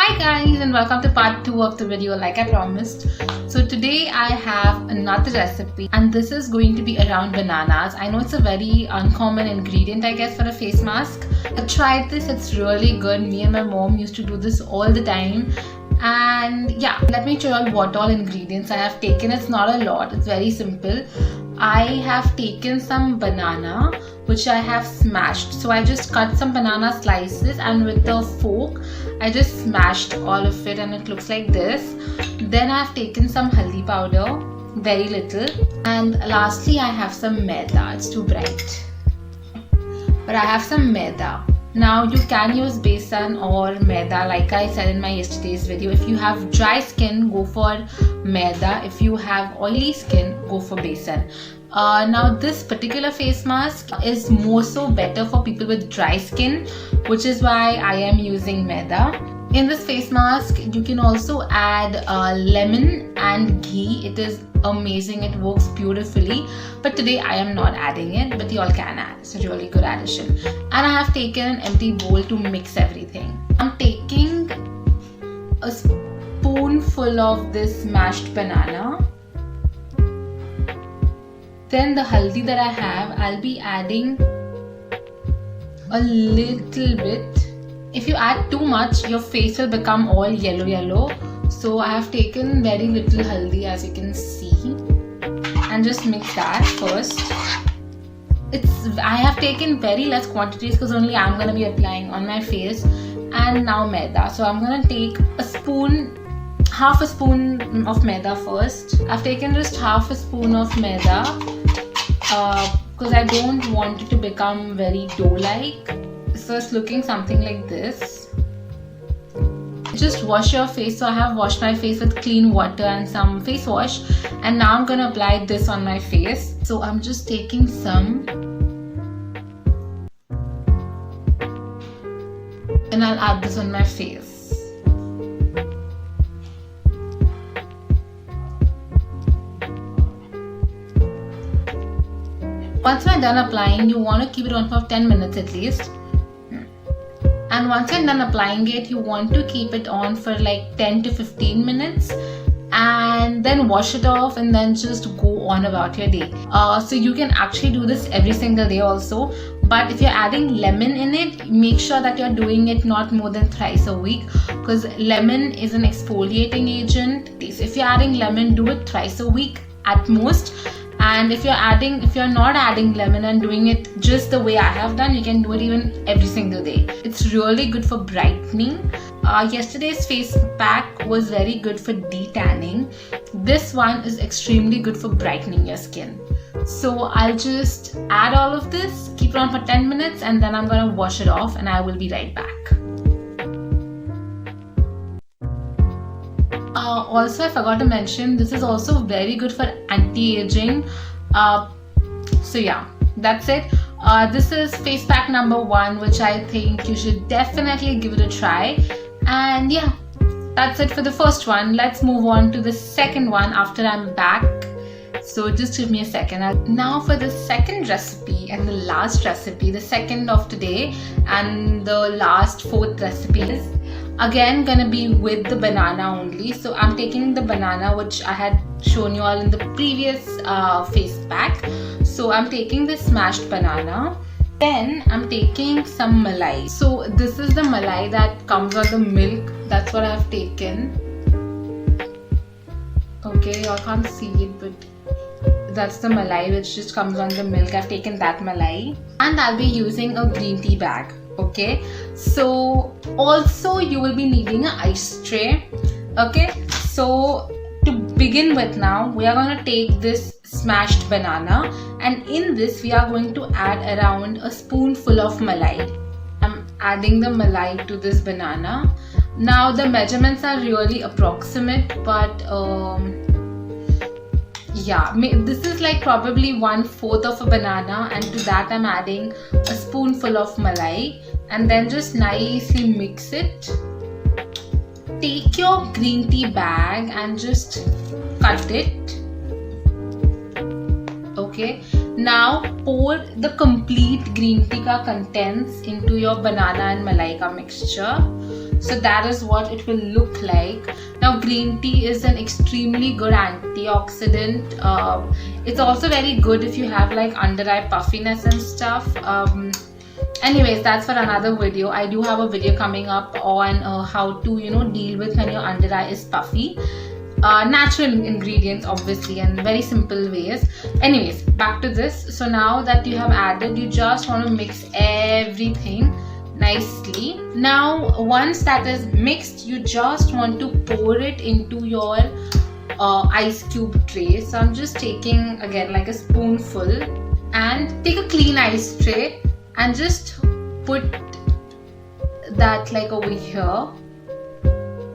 Hi guys, and welcome to part 2 of the video like I promised. So today I have another recipe and this is going to be around bananas. I know it's a very uncommon ingredient I guess for a face mask. I tried this, it's really good. Me and my mom used to do this all the time. And yeah, let me show you what all ingredients I have taken. It's not a lot, it's very simple. I have taken some banana which I have smashed. So I just cut some banana slices and with the fork I just smashed all of it and it looks like this. Then I have taken some haldi powder, very little, and lastly I have some maida. It's too bright, but I have some maida. Now you can use besan or maida like I said in my yesterday's video. If you have dry skin, go for maida. If you have oily skin, go for besan. Now this particular face mask is more so better for people with dry skin, which is why I am using maida. In this face mask you can also add lemon and ghee. It is amazing, it works beautifully, but today I am not adding it, but you all can add. It's a really good addition. And I have taken an empty bowl to mix everything. I'm taking a spoonful of this mashed banana. Then the haldi that I have, I'll be adding a little bit. If you add too much, your face will become all yellow. So I have taken very little haldi, as you can see, and just mix that first. I have taken very less quantities because only I'm going to be applying on my face. And now maida. So I'm going to take half a spoon of maida first. I've taken just half a spoon of maida because I don't want it to become very dough-like. So it's looking something like this. Just wash your face. So I have washed my face with clean water and some face wash, and now I'm going to apply this on my face. So I'm just taking some and I'll add this on my face. Once you're done applying, you want to keep it on for 10 minutes at least. And once you're done applying it, you want to keep it on for like 10 to 15 minutes and then wash it off and then just go on about your day. So you can actually do this every single day also. But if you're adding lemon in it, make sure that you're doing it not more than thrice a week because lemon is an exfoliating agent. So if you're adding lemon, do it thrice a week at most. And if you're not adding lemon and doing it just the way I have done, you can do it even every single day. It's really good for brightening. Yesterday's face pack was very good for detanning. This one is extremely good for brightening your skin. So I'll just add all of this, keep it on for 10 minutes, and then I'm going to wash it off and I will be right back. Also, I forgot to mention, this is also very good for anti-aging. So yeah, that's it. This is face pack number 1, which I think you should definitely give it a try. And yeah, that's it for the first one. Let's move on to the second one after I'm back. So just give me a second. Now for the second recipe and the last recipe, the second of today and the last 4th recipe is again gonna be with the banana only. So I'm taking the banana which I had shown you all in the previous face pack. So I'm taking the smashed banana. Then I'm taking some malai. So this is the malai that comes on the milk. That's what I've taken. Okay, y'all can't see it, but that's the malai which just comes on the milk. I've taken that malai. And I'll be using a green tea bag. Okay, so also you will be needing an ice tray. Okay, so to begin with, now we are going to take this smashed banana and in this we are going to add around a spoonful of malai. I'm adding the malai to this banana. Now the measurements are really approximate, but yeah, this is like probably 1/4 of a banana, and to that I'm adding a spoonful of malai and then just nicely mix it. Take your green tea bag and just cut it. Okay, now pour the complete green tea ka contents into your banana and malai ka mixture. So that is what it will look like. Now green tea is an extremely good antioxidant. It's also very good if you have like under eye puffiness and stuff. Anyways, that's for another video. I do have a video coming up on how to deal with when your under eye is puffy. Natural ingredients obviously, and very simple ways. Anyways, back to this. So now that you have added, you just want to mix everything nicely. Now once that is mixed, you just want to pour it into your ice cube tray. So I'm just taking again like a spoonful, and take a clean ice tray and just put that like over here,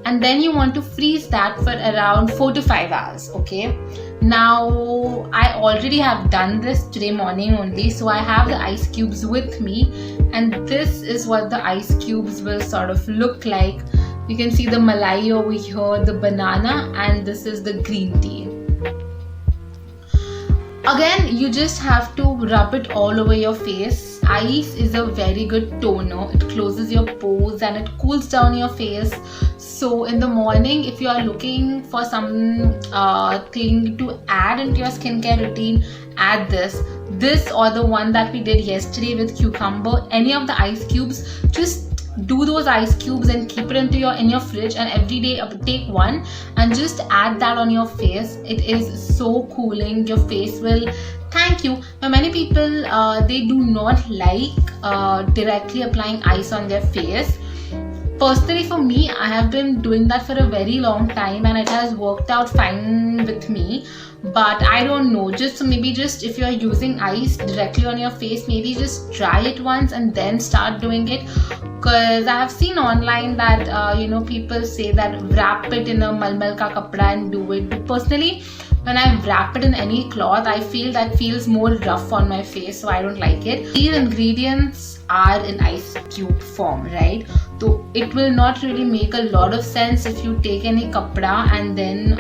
and then you want to freeze that for around 4 to 5 hours. Okay, now I already have done this today morning only, so I have the ice cubes with me, and this is what the ice cubes will sort of look like. You can see the malai over here, the banana, and this is the green tea. Again, you just have to rub it all over your face. Ice is a very good toner. It closes your pores and it cools down your face. So in the morning, if you are looking for some thing to add into your skincare routine, add this or the one that we did yesterday with cucumber. Any of the ice cubes, just do those ice cubes and keep it in your fridge, and every day take one and just add that on your face. It is so cooling. Your face will thank you. Now many people they do not like directly applying ice on their face. Personally, for me, I have been doing that for a very long time and it has worked out fine with me. But I don't know, maybe if you're using ice directly on your face, maybe just try it once and then start doing it. Because I have seen online that people say that wrap it in a malmal ka kapda and do it. But personally, when I wrap it in any cloth, I feel that feels more rough on my face, so I don't like it. These ingredients are in ice cube form, right? So it will not really make a lot of sense if you take any kapda and then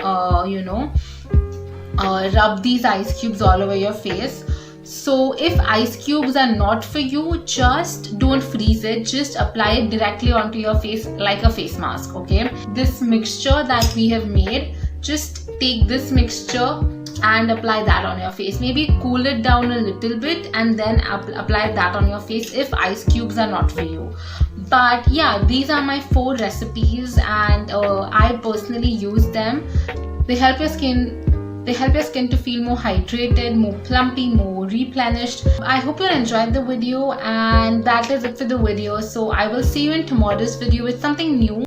rub these ice cubes all over your face. So if ice cubes are not for you, just don't freeze it, just apply it directly onto your face like a face mask. Okay, this mixture that we have made, just take this mixture and apply that on your face. Maybe cool it down a little bit and then apply that on your face if ice cubes are not for you. But yeah, these are my 4 recipes and I personally use them. They help your skin to feel more hydrated, more plumpy, more replenished. I hope you enjoyed the video, and that is it for the video. So I will see you in tomorrow's video with something new.